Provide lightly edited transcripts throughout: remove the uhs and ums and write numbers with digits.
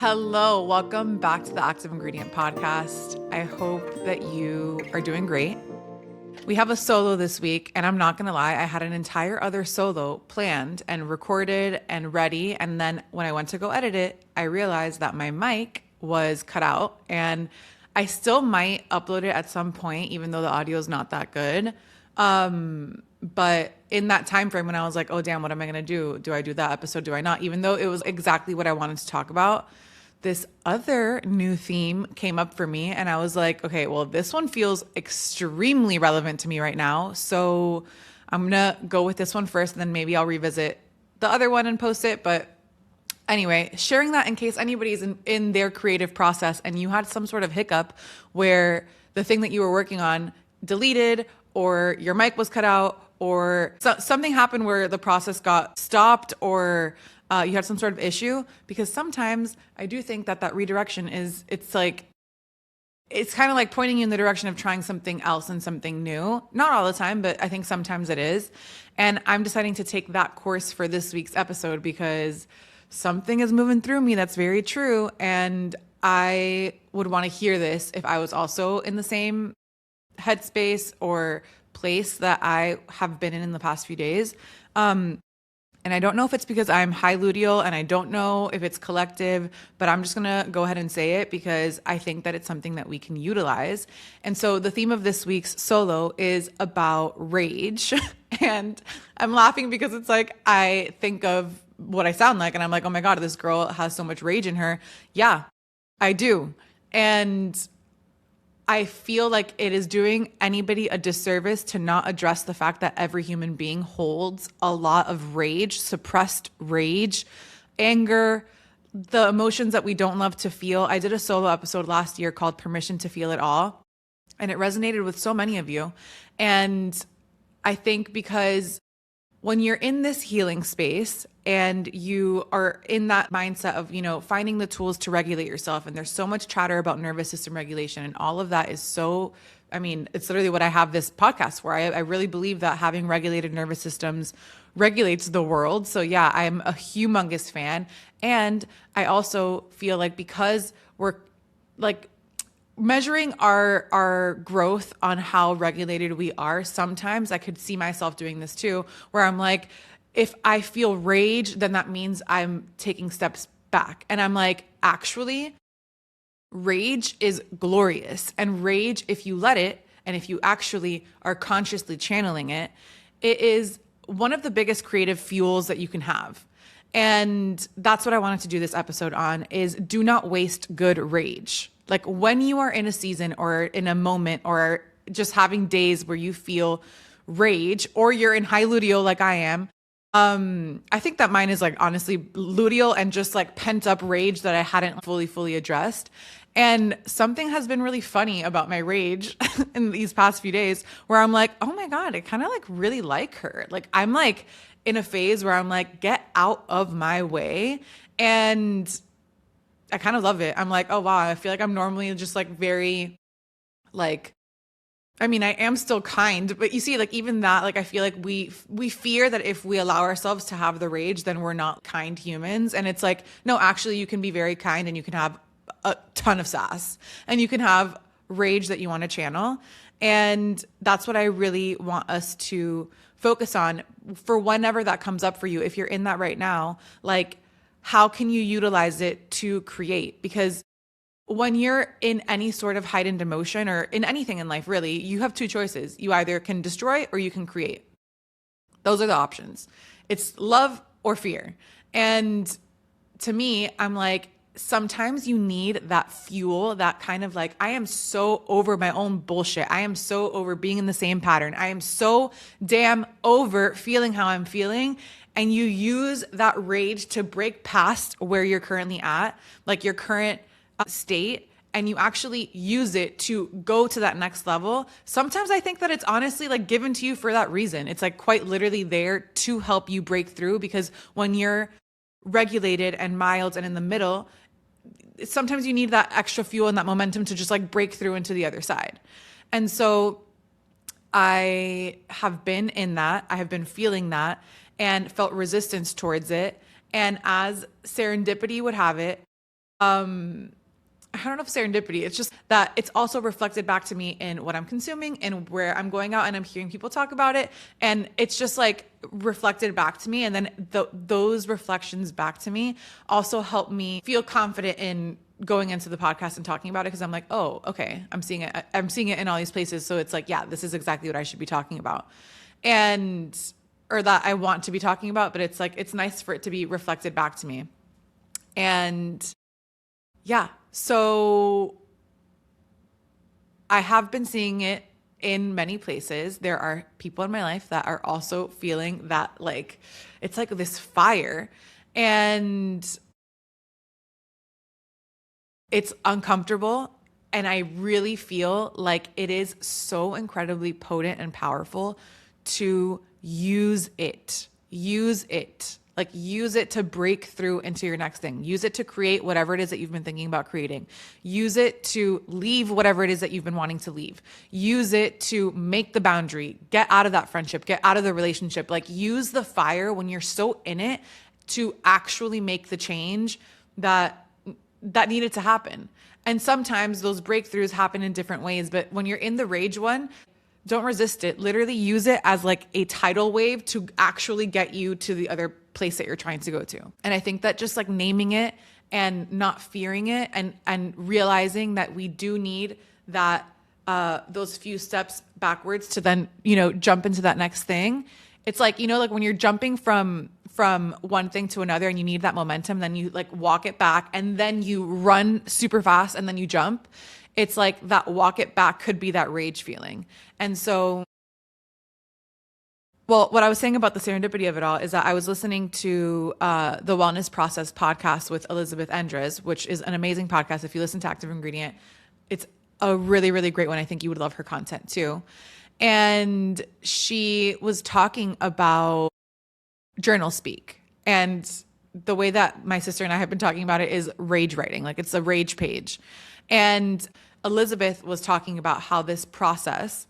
Hello, welcome back to the Active Ingredient Podcast. I hope that you are doing great. We have a solo this week, and I'm not gonna lie, I had an entire other solo planned and recorded and ready. And then when I went to go edit it, I realized that my mic was cut out, and I still might upload it at some point, even though the audio is not that good. But in that time frame when I was like, oh damn, what am I gonna do? Do I do that episode? Do I not? Even though it was exactly what I wanted to talk about, this other new theme came up for me, and I was like, okay, well, this one feels extremely relevant to me right now. So I'm gonna go with this one first, and then maybe I'll revisit the other one and post it. But anyway, sharing that in case anybody's in their creative process and you had some sort of hiccup where the thing that you were working on deleted, or your mic was cut out, or something happened where the process got stopped, or you had some sort of issue. Because sometimes I do think that redirection it's kind of like pointing you in the direction of trying something else and something new. Not all the time, but I think sometimes it is. And I'm deciding to take that course for this week's episode because something is moving through me that's very true. And I would want to hear this if I was also in the same headspace or place that I have been in the past few days. And I don't know if it's because I'm high luteal, and I don't know if it's collective, but I'm just going to go ahead and say it because I think that it's something that we can utilize. And so the theme of this week's solo is about rage. And I'm laughing because it's like, I think of what I sound like and I'm like, oh my God, this girl has so much rage in her. Yeah, I do. And I feel like it is doing anybody a disservice to not address the fact that every human being holds a lot of rage, suppressed rage, anger, the emotions that we don't love to feel. I did a solo episode last year called Permission to Feel It All, and it resonated with so many of you. And I think because when you're in this healing space and you are in that mindset of, finding the tools to regulate yourself, and there's so much chatter about nervous system regulation, and all of that is so, it's literally what I have this podcast for. I really believe that having regulated nervous systems regulates the world. So yeah, I'm a humongous fan. And I also feel like because we're like measuring our growth on how regulated we are, sometimes I could see myself doing this too, where I'm like, if I feel rage, then that means I'm taking steps back. And I'm like, actually, rage is glorious. And rage, if you let it, and if you actually are consciously channeling it, it is one of the biggest creative fuels that you can have. And that's what I wanted to do this episode on, is do not waste good rage. Like when you are in a season or in a moment or just having days where you feel rage, or you're in high luteal like I am, I think that mine is like honestly luteal and just like pent up rage that I hadn't fully addressed. And something has been really funny about my rage in these past few days where I'm like, oh my God, I kind of like really like her. Like I'm like in a phase where I'm like, get out of my way. And I kind of love it. I'm like, oh wow, I feel like I'm normally just like very like, I am still kind, but you see, like even that, like I feel like we fear that if we allow ourselves to have the rage, then we're not kind humans. And it's like, no, actually you can be very kind and you can have a ton of sass and you can have rage that you want to channel. And that's what I really want us to focus on for whenever that comes up for you. If you're in that right now, like how can you utilize it to create? Because when you're in any sort of heightened emotion or in anything in life, really, you have two choices. You either can destroy or you can create. Those are the options. It's love or fear. And to me, I'm like, sometimes you need that fuel, that kind of like, I am so over my own bullshit. I am so over being in the same pattern. I am so damn over feeling how I'm feeling. And you use that rage to break past where you're currently at, like your current state, and you actually use it to go to that next level. Sometimes I think that it's honestly like given to you for that reason. It's like quite literally there to help you break through, because when you're regulated and mild and in the middle, sometimes you need that extra fuel and that momentum to just like break through into the other side. And so I have been in that, I have been feeling that and felt resistance towards it. And as serendipity would have it, I don't know if serendipity, it's just that it's also reflected back to me in what I'm consuming and where I'm going out and I'm hearing people talk about it. And it's just like reflected back to me. And then those reflections back to me also help me feel confident in going into the podcast and talking about it. Cause I'm like, oh, okay, I'm seeing it. I'm seeing it in all these places. So it's like, yeah, this is exactly what I should be talking about. And, or that I want to be talking about, but it's like, it's nice for it to be reflected back to me. And yeah, so I have been seeing it in many places. There are people in my life that are also feeling that, like, it's like this fire, and it's uncomfortable. And I really feel like it is so incredibly potent and powerful to use it. Use it. Like, use it to break through into your next thing. Use it to create whatever it is that you've been thinking about creating. Use it to leave whatever it is that you've been wanting to leave. Use it to make the boundary, get out of that friendship, get out of the relationship. Like, use the fire when you're so in it to actually make the change that needed to happen. And sometimes those breakthroughs happen in different ways, but when you're in the rage one, don't resist it. Literally use it as like a tidal wave to actually get you to the other place that you're trying to go to. And I think that just like naming it and not fearing it, and realizing that we do need that those few steps backwards to then, jump into that next thing. It's like, like when you're jumping from one thing to another and you need that momentum, then you like walk it back and then you run super fast and then you jump. It's like that walk it back could be that rage feeling. And so, well, what I was saying about the serendipity of it all is that I was listening to the Wellness Process podcast with Elizabeth Endres, which is an amazing podcast. If you listen to Active Ingredient, it's a really, really great one. I think you would love her content too. And she was talking about journal speak. And the way that my sister and I have been talking about it is rage writing. Like, it's a rage page. And Elizabeth was talking about how this process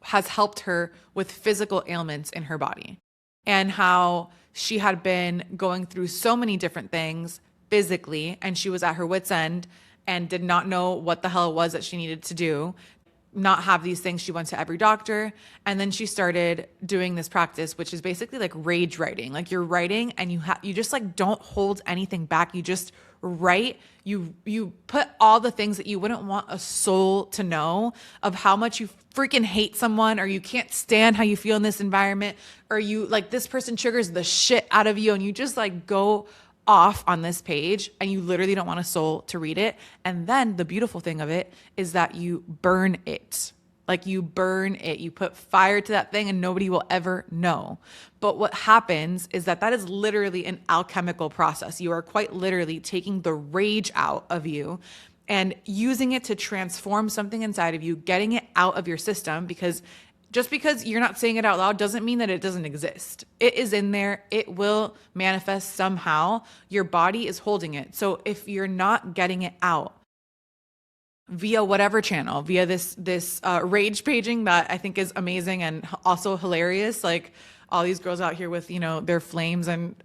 has helped her with physical ailments in her body, and how she had been going through so many different things physically, and she was at her wit's end and did not know what the hell it was that she needed to do, not have these things. She went to every doctor, and then she started doing this practice, which is basically like rage writing. Like, you're writing and you just like don't hold anything back. You just write. You put all the things that you wouldn't want a soul to know, of how much you freaking hate someone, or you can't stand how you feel in this environment, or you like this person triggers the shit out of you, and you just like go off on this page and you literally don't want a soul to read it. And then the beautiful thing of it is that you burn it. Like, you burn it, you put fire to that thing and nobody will ever know. But what happens is that is literally an alchemical process. You are quite literally taking the rage out of you and using it to transform something inside of you, getting it out of your system, because just because you're not saying it out loud doesn't mean that it doesn't exist. It is in there. It will manifest somehow. Your body is holding it. So if you're not getting it out via whatever channel, via this rage paging that I think is amazing and also hilarious, like all these girls out here with, their flames and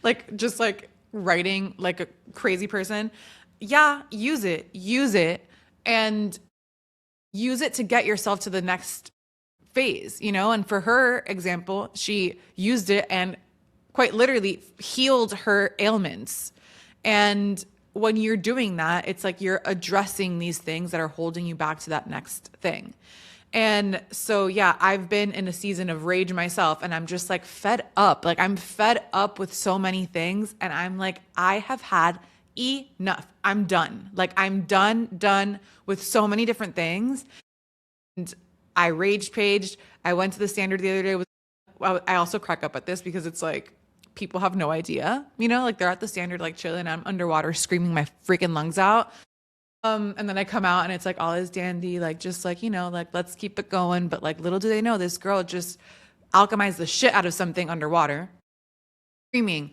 like just like writing like a crazy person. Yeah, use it, and use it to get yourself to the next phase, And for her example, she used it and quite literally healed her ailments. And when you're doing that, it's like you're addressing these things that are holding you back to that next thing. And so, yeah, I've been in a season of rage myself, and I'm just like fed up. Like, I'm fed up with so many things, and I'm like, I have had enough. I'm done. Like, I'm done with so many different things. And I rage paged. I went to the Standard the other day. I also crack up at this because it's like, people have no idea, like they're at the Standard, like chilling. I'm underwater screaming my freaking lungs out. And then I come out and it's like all is dandy, like just like, like let's keep it going. But like, little do they know, this girl just alchemized the shit out of something underwater, screaming,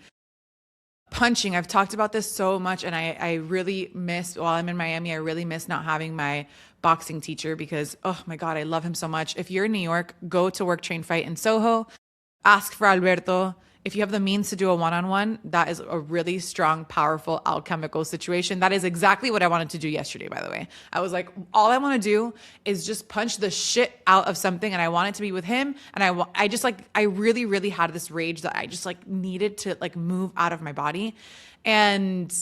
punching. I've talked about this so much, and I really miss, while I'm in Miami, I really miss not having my boxing teacher, because, oh my God, I love him so much. If you're in New York, go to Work Train Fight in Soho, ask for Alberto. If you have the means to do a one-on-one, that is a really strong, powerful alchemical situation. That is exactly what I wanted to do yesterday, by the way. I was like, all I want to do is just punch the shit out of something, and I want it to be with him. And I just like, I really, really had this rage that I just like needed to like move out of my body. And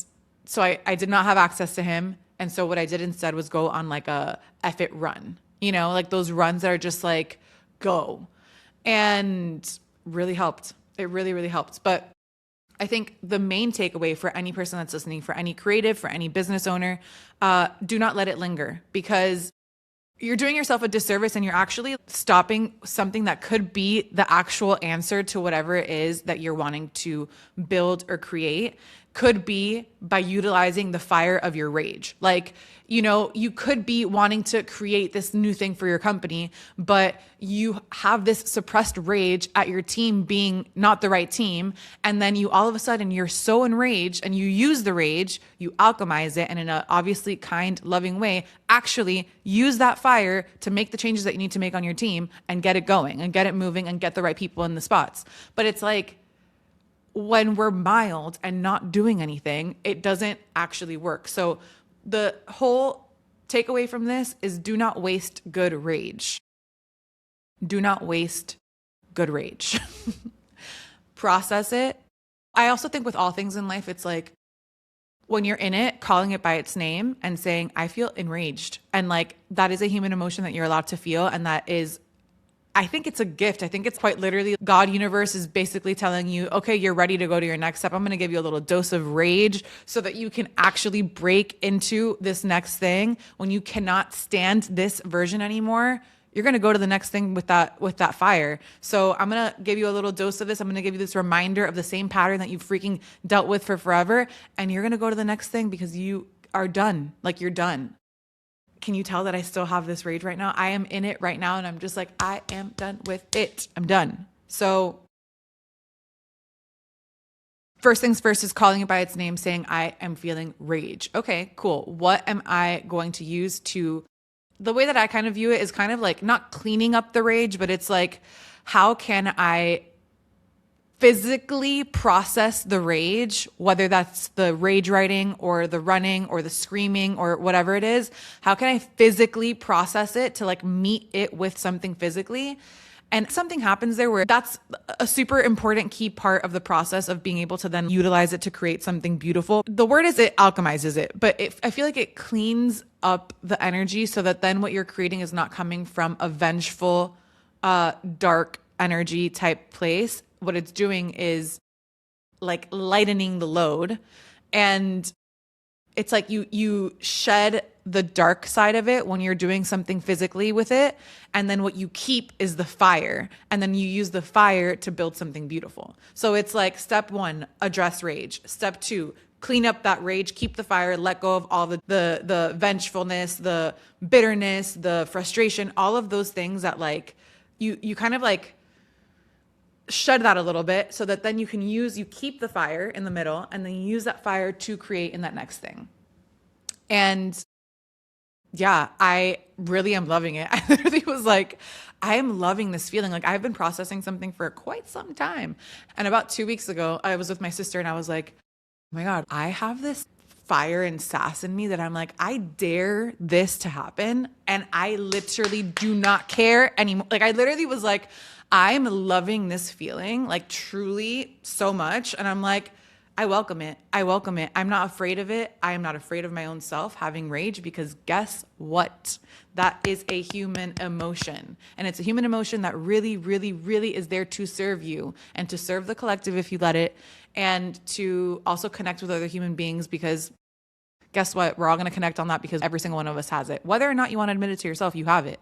so I did not have access to him. And so what I did instead was go on like a F it run, like those runs that are just like, go. And really helped. It really, really helped. But I think the main takeaway for any person that's listening, for any creative, for any business owner, do not let it linger, because you're doing yourself a disservice and you're actually stopping something that could be the actual answer to whatever it is that you're wanting to build or create. Could be by utilizing the fire of your rage. Like, you could be wanting to create this new thing for your company, but you have this suppressed rage at your team being not the right team. And then you all of a sudden you're so enraged and you use the rage, you alchemize it, and in a obviously kind, loving way, actually use that fire to make the changes that you need to make on your team and get it going and get it moving and get the right people in the spots. But it's like, when we're mild and not doing anything, it doesn't actually work. So the whole takeaway from this is, do not waste good rage. Do not waste good rage. Process it. I also think with all things in life, it's like, when you're in it, calling it by its name and saying, I feel enraged. And like, that is a human emotion that you're allowed to feel. And that is, I think it's a gift. I think it's quite literally God universe is basically telling you, okay, you're ready to go to your next step. I'm going to give you a little dose of rage so that you can actually break into this next thing. When you cannot stand this version anymore, you're going to go to the next thing with that fire. So I'm going to give you a little dose of this. I'm going to give you this reminder of the same pattern that you've freaking dealt with for forever. And you're going to go to the next thing because you are done. Like, you're done. Can you tell that I still have this rage right now? I am in it right now. And I'm just like, I am done with it. I'm done. So first things first is calling it by its name, saying, I am feeling rage. Okay, cool. What am I going to use to, the way that I kind of view it is kind of like not cleaning up the rage, but it's like, how can I physically process the rage, whether that's the rage writing or the running or the screaming or whatever it is? How can I physically process it to like meet it with something physically? And something happens there where that's a super important key part of the process of being able to then utilize it to create something beautiful. The word is it alchemizes it, but I feel like it cleans up the energy so that then what you're creating is not coming from a vengeful, dark energy type place. What it's doing is like lightening the load, and it's like you shed the dark side of it when you're doing something physically with it, and then what you keep is the fire, and then you use the fire to build something beautiful. So it's like, step 1, address rage. Step 2, clean up that rage, keep the fire, let go of all the vengefulness, the bitterness, the frustration, all of those things that like you kind of like shed that a little bit so that then you keep the fire in the middle, and then you use that fire to create in that next thing. And yeah, I really am loving it. I literally was like, I am loving this feeling. Like, I've been processing something for quite some time. And about 2 weeks ago, I was with my sister and I was like, oh my God, I have this fire and sass in me that I'm like, I dare this to happen. And I literally do not care anymore. Like, I literally was like, I'm loving this feeling, like truly so much. And I'm like, I welcome it. I welcome it. I'm not afraid of it. I am not afraid of my own self having rage, because guess what? That is a human emotion. And it's a human emotion that really, really, really is there to serve you and to serve the collective if you let it, and to also connect with other human beings, because guess what? We're all going to connect on that, because every single one of us has it. Whether or not you want to admit it to yourself, you have it.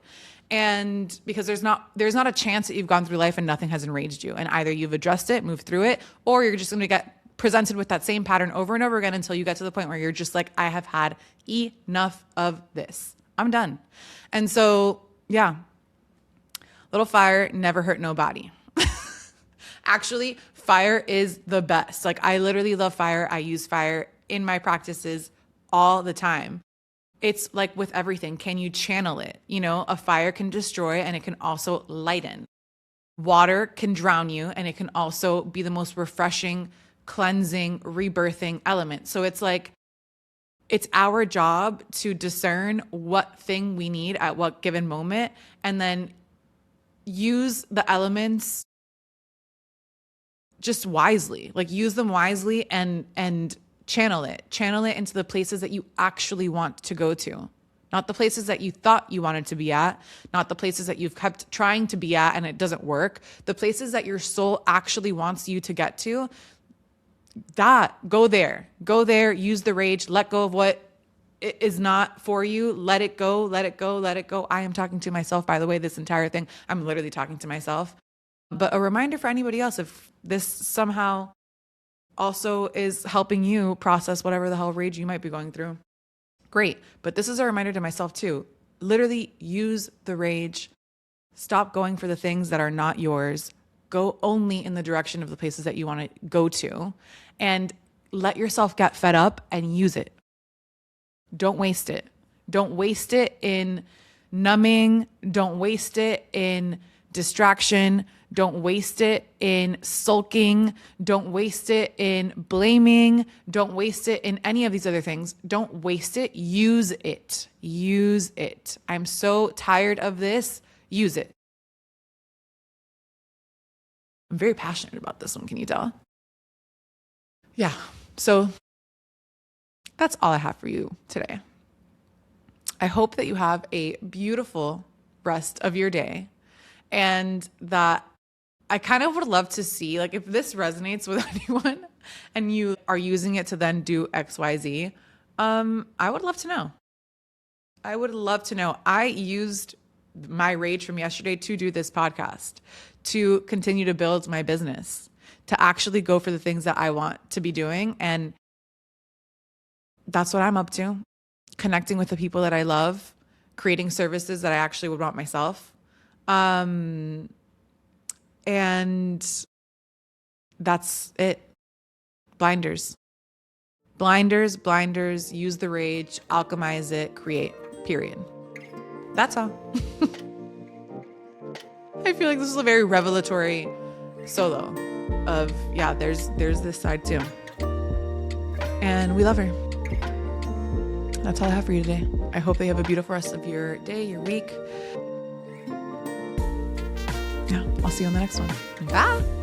And because there's not a chance that you've gone through life and nothing has enraged you. And either you've addressed it, moved through it, or you're just going to get presented with that same pattern over and over again until you get to the point where you're just like, I have had enough of this. I'm done. And so, yeah, little fire never hurt nobody. Actually, fire is the best. Like, I literally love fire. I use fire in my practices all the time. It's like with everything. Can you channel it? A fire can destroy and it can also lighten. Water can drown you, and it can also be the most refreshing, cleansing, rebirthing element. So it's like, it's our job to discern what thing we need at what given moment, and then use the elements just wisely. Like, use them wisely and channel it into the places that you actually want to go to. Not the places that you thought you wanted to be at, not the places that you've kept trying to be at and it doesn't work. The places that your soul actually wants you to get to, go there, use the rage, let go of what is not for you. Let it go. I am talking to myself, by the way, this entire thing. I'm literally talking to myself. But a reminder for anybody else, if this somehow also is helping you process whatever the hell rage you might be going through, great. But this is a reminder to myself too. Literally use the rage. Stop going for the things that are not yours. Go only in the direction of the places that you want to go to, and let yourself get fed up and use it. Don't waste it. Don't waste it in numbing. Don't waste it in distraction. Don't waste it in sulking. Don't waste it in blaming. Don't waste it in any of these other things. Don't waste it. Use it. Use it. I'm so tired of this. Use it. I'm very passionate about this one. Can you tell? Yeah. So that's all I have for you today. I hope that you have a beautiful rest of your day, and that I kind of would love to see, like, if this resonates with anyone and you are using it to then do XYZ, I would love to know. I would love to know. I used my rage from yesterday to do this podcast, to continue to build my business, to actually go for the things that I want to be doing. And that's what I'm up to. Connecting with the people that I love, creating services that I actually would want myself. And that's it. Blinders, use the rage, alchemize it, create, period. That's all. I feel like this is a very revelatory solo of, yeah, there's this side too. And we love her. That's all I have for you today. I hope that you have a beautiful rest of your day, your week. Yeah, I'll see you on the next one. Bye.